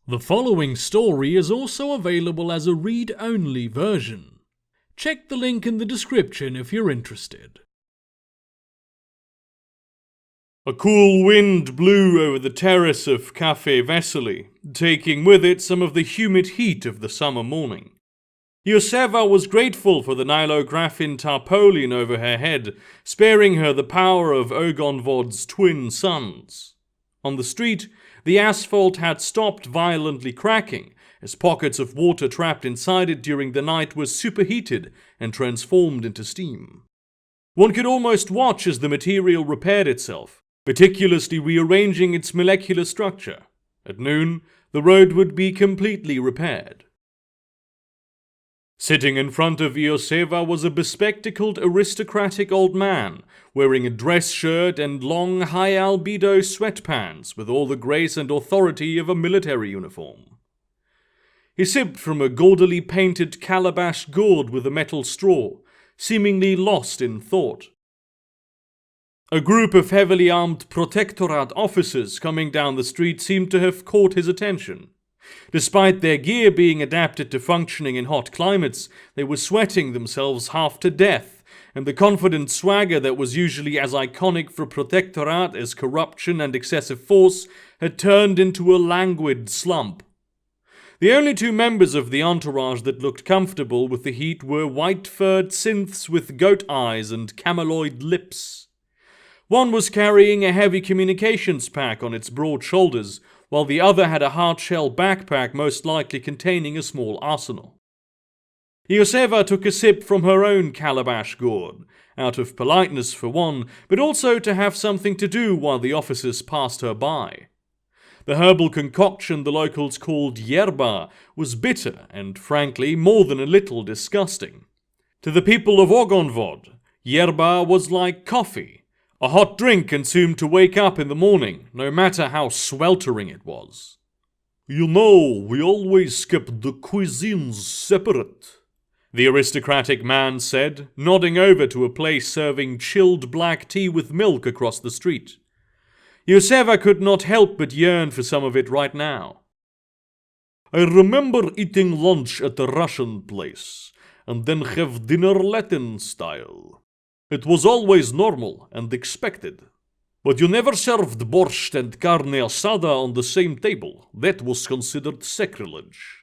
The following story is also available as a read-only version. Check the link in the description if you're interested. A cool wind blew over the terrace of Café Vesely, taking with it some of the humid heat of the summer morning. Yoseva was grateful for the nylographin tarpaulin over her head, sparing her the power of Ogonvod's twin suns. On the street, the asphalt had stopped violently cracking, as pockets of water trapped inside it during the night were superheated and transformed into steam. One could almost watch as the material repaired itself, meticulously rearranging its molecular structure. At noon, the road would be completely repaired. Sitting in front of Ioseva was a bespectacled aristocratic old man, wearing a dress shirt and long high-albedo sweatpants with all the grace and authority of a military uniform. He sipped from a gaudily painted calabash gourd with a metal straw, seemingly lost in thought. A group of heavily armed Protectorate officers coming down the street seemed to have caught his attention. Despite their gear being adapted to functioning in hot climates, they were sweating themselves half to death, and the confident swagger that was usually as iconic for Protectorate as corruption and excessive force had turned into a languid slump. The only two members of the entourage that looked comfortable with the heat were white-furred synths with goat eyes and cameloid lips. One was carrying a heavy communications pack on its broad shoulders, while the other had a hard-shell backpack most likely containing a small arsenal. Ioseva took a sip from her own calabash gourd, out of politeness for one, but also to have something to do while the officers passed her by. The herbal concoction the locals called yerba was bitter and, frankly, more than a little disgusting. To the people of Ogonvod, yerba was like coffee, a hot drink consumed to wake up in the morning, no matter how sweltering it was. You know, we always kept the cuisines separate, the aristocratic man said, nodding over to a place serving chilled black tea with milk across the street. Yoseva could not help but yearn for some of it right now. I remember eating lunch at a Russian place, and then have dinner Latin style. It was always normal and expected. But you never served borscht and carne asada on the same table. That was considered sacrilege.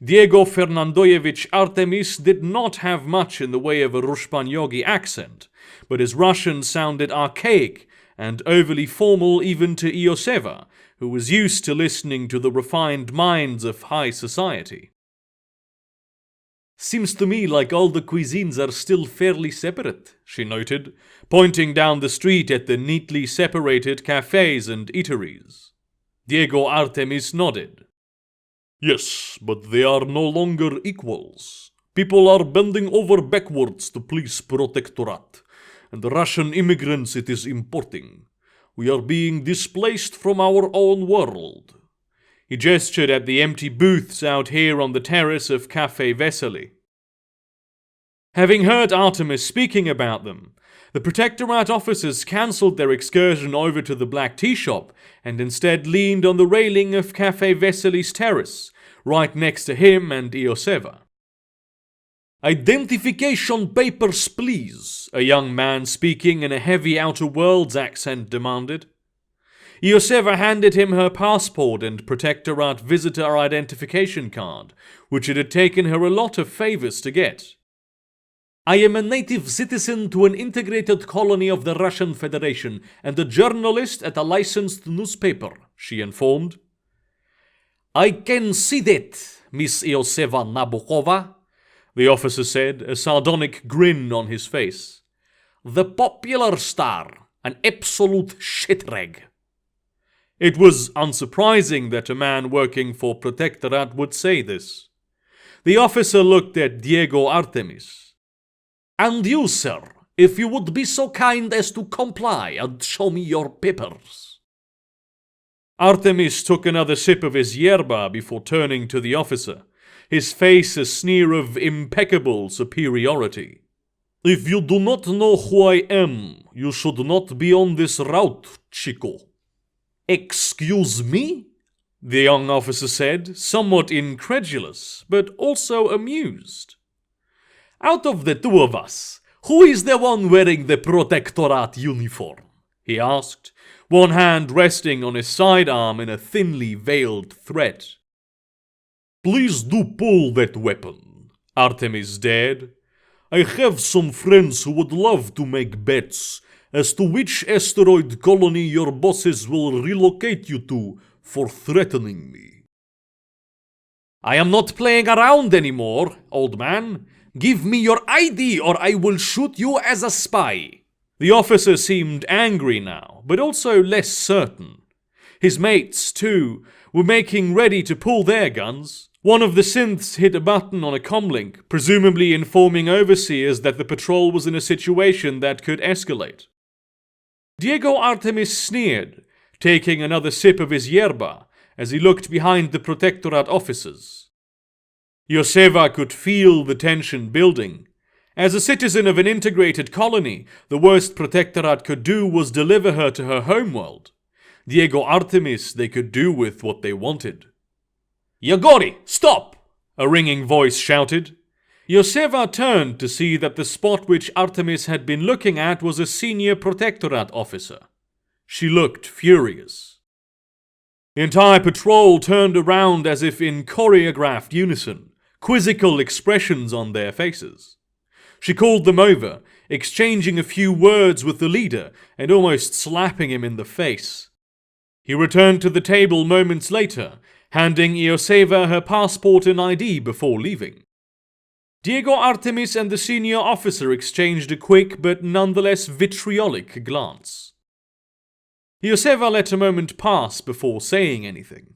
Diego Fernandoyevich Artemis did not have much in the way of a Rushpanyogi accent, but his Russian sounded archaic and overly formal even to Ioseva, who was used to listening to the refined minds of high society. Seems to me like all the cuisines are still fairly separate, she noted, pointing down the street at the neatly separated cafes and eateries. Diego Artemis nodded. Yes, but they are no longer equals. People are bending over backwards to please Protectorate, and the Russian immigrants it is importing. We are being displaced from our own world. He gestured at the empty booths out here on the terrace of Café Vesely. Having heard Artemis speaking about them, the Protectorate officers cancelled their excursion over to the black tea shop and instead leaned on the railing of Café Vesely's terrace, right next to him and Ioseva. Identification papers, please, a young man speaking in a heavy Outer Worlds accent demanded. Ioseva handed him her passport and Protectorate visitor identification card, which it had taken her a lot of favors to get. I am a native citizen to an integrated colony of the Russian Federation and a journalist at a licensed newspaper, she informed. I can see that, Miss Ioseva Nabokova, the officer said, a sardonic grin on his face. The popular star, an absolute shitrag. It was unsurprising that a man working for Protectorate would say this. The officer looked at Diego Artemis. And you, sir, if you would be so kind as to comply and show me your papers. Artemis took another sip of his yerba before turning to the officer, his face a sneer of impeccable superiority. If you do not know who I am, you should not be on this route, Chico. Excuse me? the young officer said, somewhat incredulous, but also amused. Out of the two of us, who is the one wearing the Protectorate uniform? He asked, one hand resting on his sidearm in a thinly veiled threat. Please do pull that weapon, Artemis dared. I have some friends who would love to make bets as to which asteroid colony your bosses will relocate you to for threatening me. I am not playing around anymore, old man. Give me your ID or I will shoot you as a spy. The officer seemed angry now, but also less certain. His mates, too, were making ready to pull their guns. One of the synths hit a button on a comlink, presumably informing overseers that the patrol was in a situation that could escalate. Diego Artemis sneered, taking another sip of his yerba as he looked behind the Protectorate officers. Joseva could feel the tension building. As a citizen of an integrated colony, the worst Protectorate could do was deliver her to her homeworld. Diego Artemis they could do with what they wanted. Yagori, stop! A ringing voice shouted. Joseva turned to see that the spot which Artemis had been looking at was a senior Protectorate officer. She looked furious. The entire patrol turned around as if in choreographed unison, quizzical expressions on their faces. She called them over, exchanging a few words with the leader and almost slapping him in the face. He returned to the table moments later, handing Joseva her passport and ID before leaving. Diego Artemis and the senior officer exchanged a quick but nonetheless vitriolic glance. Joseva let a moment pass before saying anything.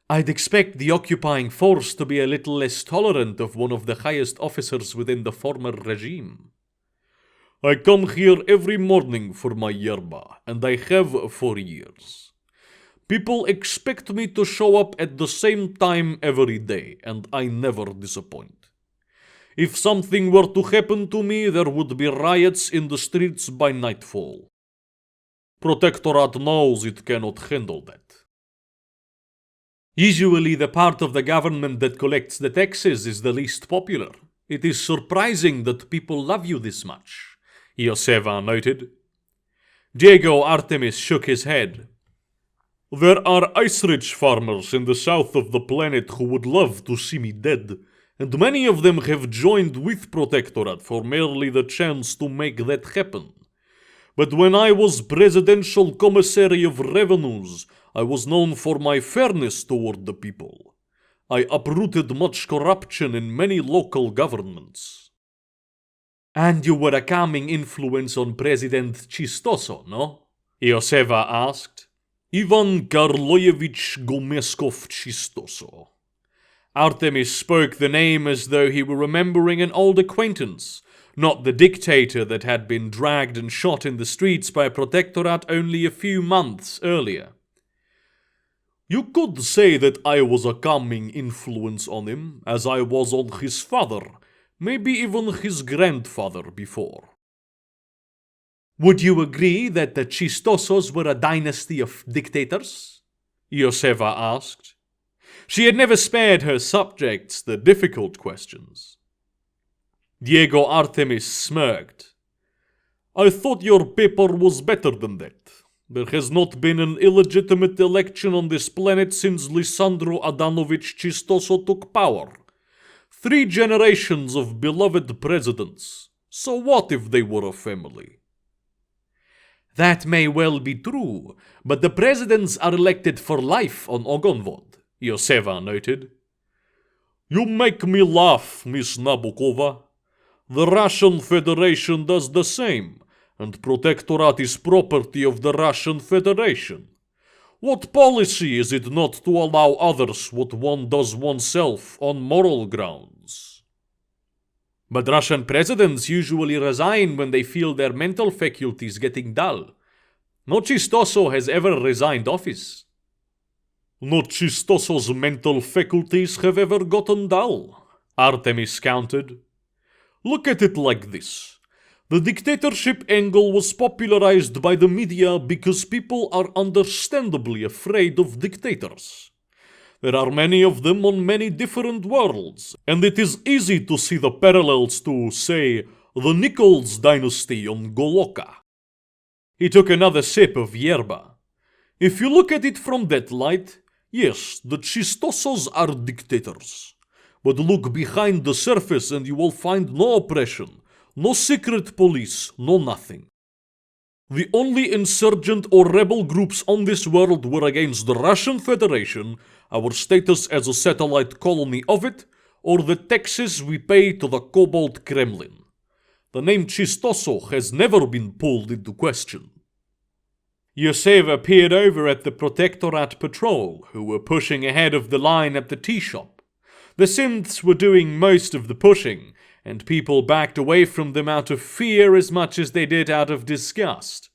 I'd expect the occupying force to be a little less tolerant of one of the highest officers within the former regime. I come here every morning for my yerba, and I have for years. People expect me to show up at the same time every day, and I never disappoint. If something were to happen to me, there would be riots in the streets by nightfall. Protectorate knows it cannot handle that. Usually the part of the government that collects the taxes is the least popular. It is surprising that people love you this much, Joseva noted. Diego Artemis shook his head. There are ice-rich farmers in the south of the planet who would love to see me dead, and many of them have joined with Protectorate for merely the chance to make that happen. But when I was Presidential Commissary of Revenues, I was known for my fairness toward the people. I uprooted much corruption in many local governments. And you were a calming influence on President Chistoso, no? Joseva asked. Ivan Karloyevich Gomeskov Chistoso. Artemis spoke the name as though he were remembering an old acquaintance, not the dictator that had been dragged and shot in the streets by Protectorate only a few months earlier. You could say that I was a calming influence on him, as I was on his father, maybe even his grandfather before. Would you agree that the Chistosos were a dynasty of dictators? Joseva asked. She had never spared her subjects the difficult questions. Diego Artemis smirked. I thought your paper was better than that. There has not been an illegitimate election on this planet since Lisandro Adanovich Chistoso took power. 3 generations of beloved presidents. So what if they were a family? That may well be true, but the presidents are elected for life on Ogonvod, Joseva noted. You make me laugh, Miss Nabokova. The Russian Federation does the same, and Protectorate is property of the Russian Federation. What policy is it not to allow others what one does oneself on moral grounds? But Russian presidents usually resign when they feel their mental faculties getting dull. No Chistoso has ever resigned office. No Chistoso's mental faculties have ever gotten dull, Artemis countered. Look at it like this. The dictatorship angle was popularized by the media because people are understandably afraid of dictators. There are many of them on many different worlds, and it is easy to see the parallels to, say, the Nichols dynasty on Goloka. He took another sip of yerba. If you look at it from that light, yes, the Chistosos are dictators. But look behind the surface and you will find no oppression, no secret police, no nothing. The only insurgent or rebel groups on this world were against the Russian Federation, our status as a satellite colony of it, or the taxes we pay to the Cobalt Kremlin. The name Chistoso has never been pulled into question. Yoseva peered over at the Protectorate patrol, who were pushing ahead of the line at the tea shop. The synths were doing most of the pushing, and people backed away from them out of fear as much as they did out of disgust.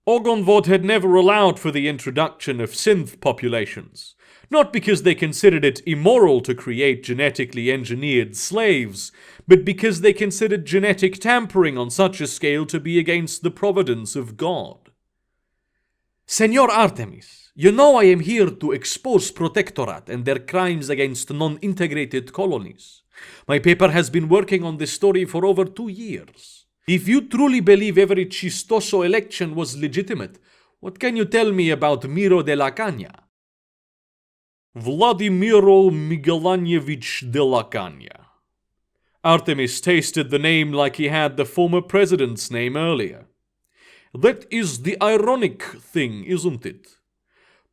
Ogonvod had never allowed for the introduction of synth populations, not because they considered it immoral to create genetically engineered slaves, but because they considered genetic tampering on such a scale to be against the providence of God. Senyor Artemis, you know I am here to expose Protectorate and their crimes against non-integrated colonies. My paper has been working on this story for over 2 years. If you truly believe every Chistoso election was legitimate, what can you tell me about Miro de la Caña? Vladimiro Miguelanievich de la Caña. Artemis tasted the name like he had the former president's name earlier. That is the ironic thing, isn't it?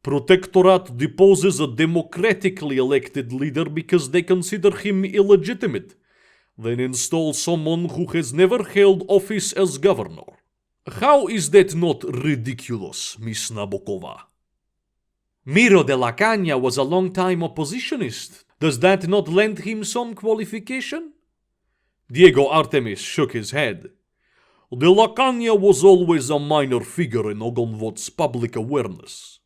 Protectorate deposes a democratically elected leader because they consider him illegitimate, then install someone who has never held office as governor. How is that not ridiculous, Miss Nabokova? Miro de la Caña was a long-time oppositionist. Does that not lend him some qualification? Diego Artemis shook his head. De la Caña was always a minor figure in Ogonvod's public awareness.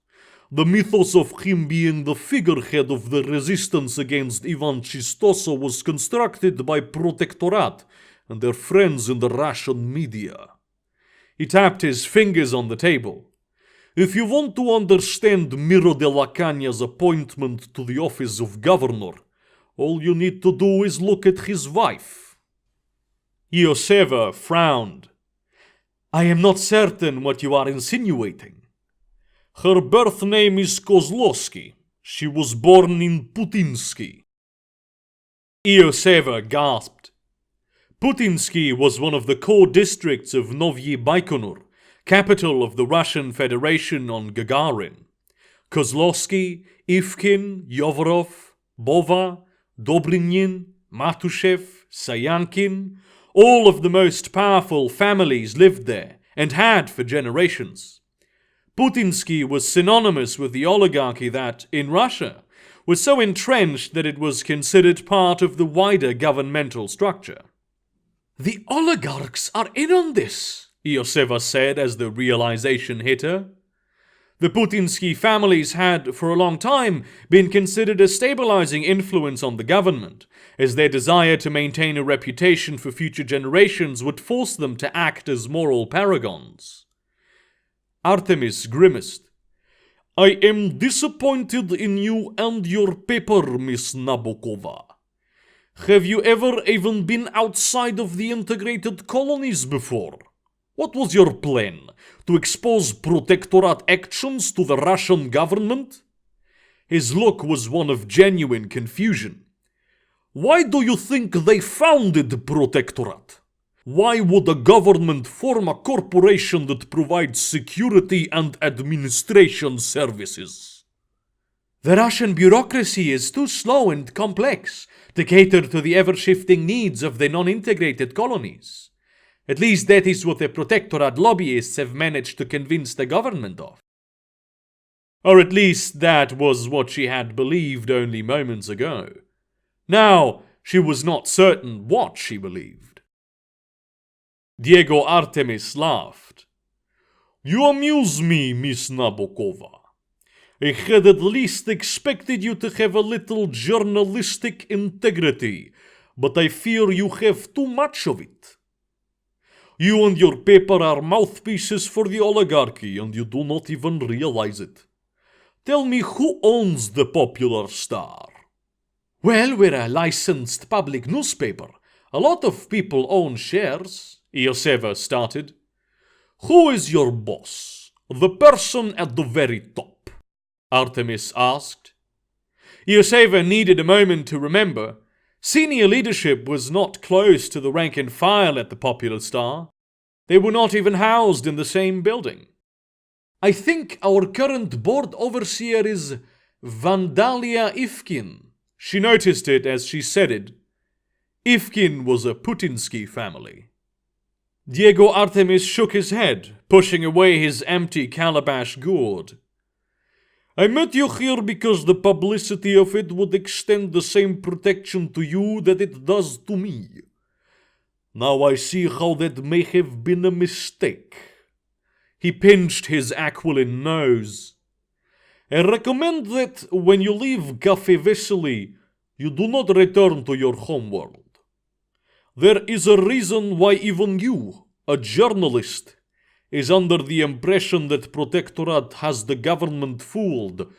The mythos of him being the figurehead of the resistance against Ivan Chistoso was constructed by Protectorate and their friends in the Russian media. He tapped his fingers on the table. If you want to understand Miro de la Caña's appointment to the office of governor, all you need to do is look at his wife. Yoseva frowned. I am not certain what you are insinuating. Her birth name is Kozlowski. She was born in Putinsky. Yoseva gasped. Putinsky was one of the core districts of Novyi Baikonur, capital of the Russian Federation on Gagarin. Kozlowski, Ivkin, Yovorov, Bova, Dobrinin, Matushev, Sayankin, all of the most powerful families lived there, and had for generations. Putinsky was synonymous with the oligarchy that, in Russia, was so entrenched that it was considered part of the wider governmental structure. The oligarchs are in on this, Yoseva said as the realization hit her. The Putinsky families had, for a long time, been considered a stabilizing influence on the government, as their desire to maintain a reputation for future generations would force them to act as moral paragons. Artemis grimaced. I am disappointed in you and your paper, Miss Nabokova. Have you ever even been outside of the integrated colonies before? What was your plan? To expose Protectorate actions to the Russian government? His look was one of genuine confusion. Why do you think they founded Protectorate? Why would a government form a corporation that provides security and administration services? The Russian bureaucracy is too slow and complex to cater to the ever-shifting needs of the non-integrated colonies. At least that is what the Protectorate lobbyists have managed to convince the government of. Or at least that was what she had believed only moments ago. Now, she was not certain what she believed. Diego Artemis laughed. You amuse me, Miss Nabokova. I had at least expected you to have a little journalistic integrity, but I fear you have too much of it. You and your paper are mouthpieces for the oligarchy, and you do not even realize it. Tell me, who owns the Popular Star? Well, we're a licensed public newspaper. A lot of people own shares, Ioseva started. Who is your boss? The person at the very top? Artemis asked. Ioseva needed a moment to remember. Senior leadership was not close to the rank and file at the Popular Star. They were not even housed in the same building. I think our current board overseer is Vandalia Ifkin. She noticed it as she said it. Ifkin was a Putinsky family. Diego Artemis shook his head, pushing away his empty calabash gourd. I met you here because the publicity of it would extend the same protection to you that it does to me. Now I see how that may have been a mistake. He pinched his aquiline nose. I recommend that when you leave Cafe Vesely, you do not return to your homeworld. There is a reason why even you, a journalist, is under the impression that Protectorate has the government fooled,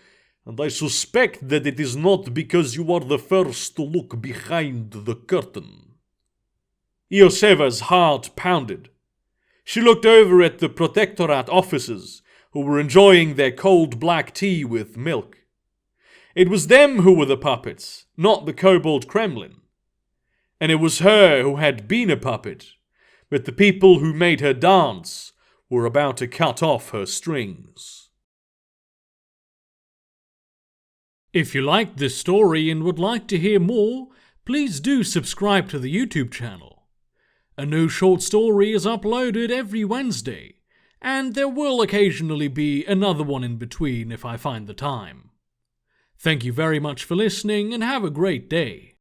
and I suspect that it is not because you are the first to look behind the curtain. Ioseva's heart pounded. She looked over at the Protectorate officers, who were enjoying their cold black tea with milk. It was them who were the puppets, not the Kobold Kremlin. And it was her who had been a puppet, but the people who made her dance were about to cut off her strings. If you liked this story and would like to hear more, please do subscribe to the YouTube channel. A new short story is uploaded every Wednesday, and there will occasionally be another one in between if I find the time. Thank you very much for listening and have a great day.